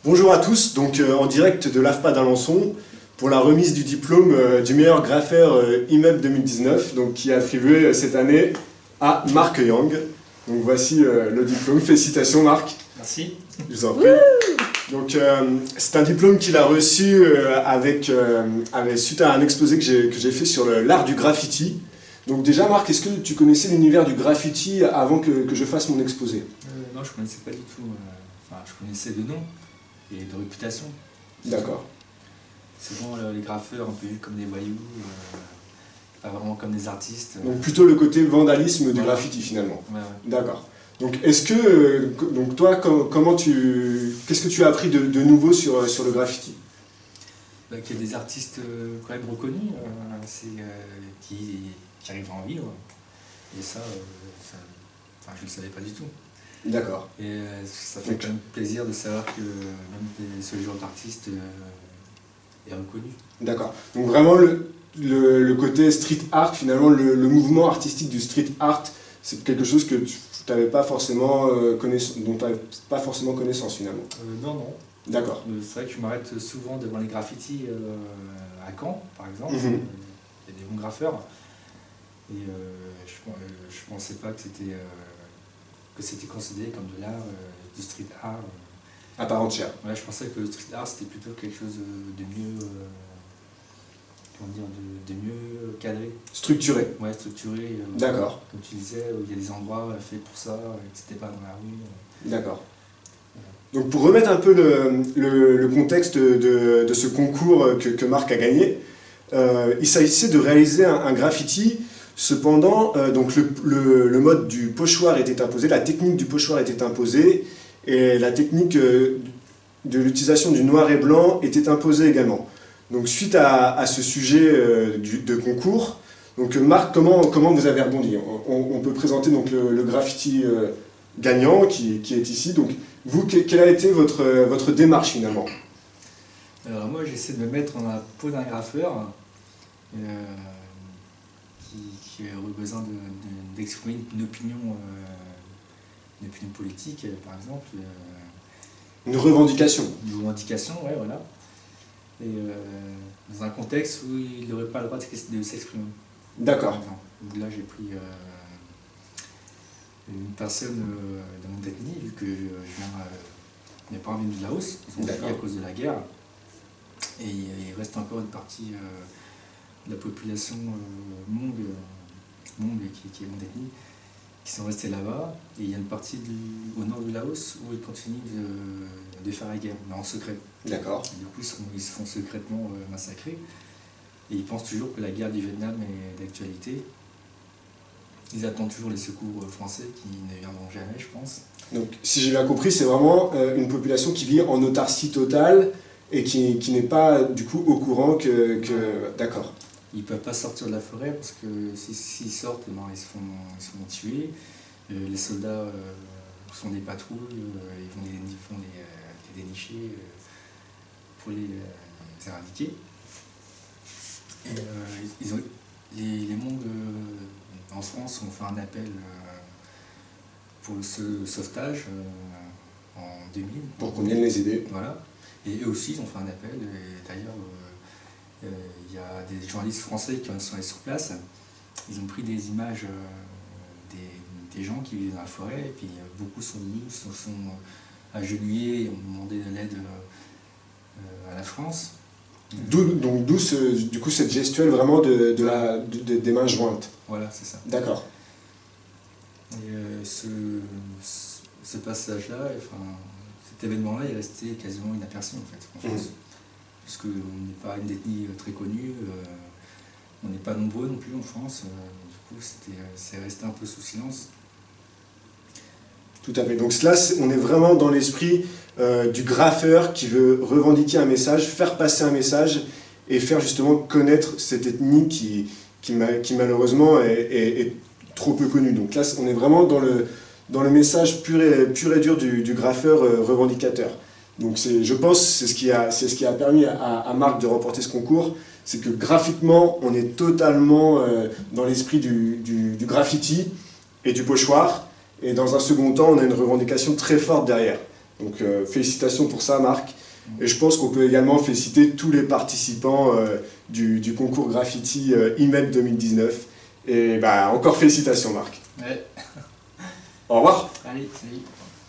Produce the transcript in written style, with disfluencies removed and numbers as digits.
Bonjour à tous, donc en direct de l'AFPA d'Alençon pour la remise du diplôme du meilleur graffeur immeuble 2019, donc qui est attribué cette année à Marc Yang. Donc voici le diplôme, félicitations Marc. Merci. Je vous en prie. Donc c'est un diplôme qu'il a reçu suite à un exposé que j'ai fait sur l'art du graffiti. Donc déjà Marc, est-ce que tu connaissais l'univers du graffiti avant que je fasse mon exposé? Non, je ne connaissais pas du tout. Enfin, je connaissais de nom et de réputation. D'accord. C'est bon, les graffeurs un peu vus comme des voyous, pas vraiment comme des artistes. Donc plutôt le côté vandalisme du graffiti finalement. Ouais. D'accord. Donc est-ce que, donc toi, qu'est-ce que tu as appris de nouveau sur le graffiti? Qu'il y a des artistes quand même reconnus qui arrivent à en vivre. Et ça, enfin, je ne le savais pas du tout. D'accord. Et ça fait quand même plaisir de savoir que même ce genre d'artiste est reconnu. D'accord. Donc vraiment le côté street art, finalement, le mouvement artistique du street art, c'est quelque chose que tu n'avais pas forcément dont tu n'avais pas forcément connaissance finalement. Non, non. D'accord. C'est vrai que je m'arrête souvent devant les graffitis à Caen, par exemple. Il y a des bons graffeurs. Et je ne pensais pas que c'était considéré comme de l'art, du street art. À part entière. Ouais, je pensais que le street art c'était plutôt quelque chose de mieux, comment dire, de mieux cadré. Structuré. Ouais, structuré. D'accord. Comme tu disais, où il y a des endroits faits pour ça, et que c'était pas dans la rue. D'accord. Donc pour remettre un peu le contexte de ce concours que Marc a gagné, il s'agissait de réaliser un graffiti. Cependant, donc le mode du pochoir était imposé, la technique du pochoir était imposée, et la technique de l'utilisation du noir et blanc était imposée également. Donc suite à ce sujet de concours, donc Marc, comment vous avez rebondi? On peut présenter donc le graffiti gagnant qui est ici. Donc vous, quelle a été votre démarche finalement? Alors moi j'essaie de me mettre dans la peau d'un graffeur qui aurait besoin d'exprimer une opinion politique, par exemple. Une revendication. Une revendication, ouais, voilà. Et dans un contexte où il n'aurait pas le droit de s'exprimer. D'accord. Là j'ai pris une personne de mon ethnie, vu que mes parents viennent du Laos, ils ont fui à cause de la guerre. Et il reste encore une partie de la population Hmong qui est mon ethnie, qui sont restés là-bas. Et il y a une partie au nord du Laos où ils continuent de faire la guerre, mais en secret. D'accord. Du coup, ils se font secrètement massacrer. Et ils pensent toujours que la guerre du Vietnam est d'actualité. Ils attendent toujours les secours français qui ne viendront jamais, je pense. Donc, si j'ai bien compris, c'est vraiment une population qui vit en autarcie totale et qui n'est pas, du coup, au courant que... D'accord. Ils ne peuvent pas sortir de la forêt parce que s'ils sortent, ils se font tuer. Les soldats font des patrouilles, ils font les dénicher pour les éradiquer. Et les Hmong en France ont fait un appel pour le sauvetage en 2000. Pour qu'on vienne les aider. Voilà. Et eux aussi, ils ont fait un appel. Et d'ailleurs, il y a des journalistes français qui sont allés sur place. Ils ont pris des images des gens qui vivent dans la forêt. Et puis beaucoup sont venus, se sont agenouillés et ont demandé de l'aide à la France. D'où du coup cette gestuelle vraiment des mains jointes. Voilà, c'est ça. D'accord. Et ce passage-là, enfin, cet événement-là est resté quasiment inaperçu en fait, en France. Parce qu'on n'est pas une ethnie très connue, on n'est pas nombreux non plus en France, du coup c'est resté un peu sous silence. Tout à fait. Donc là, on est vraiment dans l'esprit du graffeur qui veut revendiquer un message, faire passer un message et faire justement connaître cette ethnie qui malheureusement est trop peu connue. Donc là, on est vraiment dans le message pur et dur du graffeur revendicateur. Donc je pense que c'est ce qui a permis à Marc de remporter ce concours, c'est que graphiquement, on est totalement dans l'esprit du graffiti et du pochoir. Et dans un second temps, on a une revendication très forte derrière. Donc félicitations pour ça, Marc. Et je pense qu'on peut également féliciter tous les participants du concours graffiti IMED 2019. Et bah, encore félicitations, Marc. Ouais. Au revoir. Allez, salut.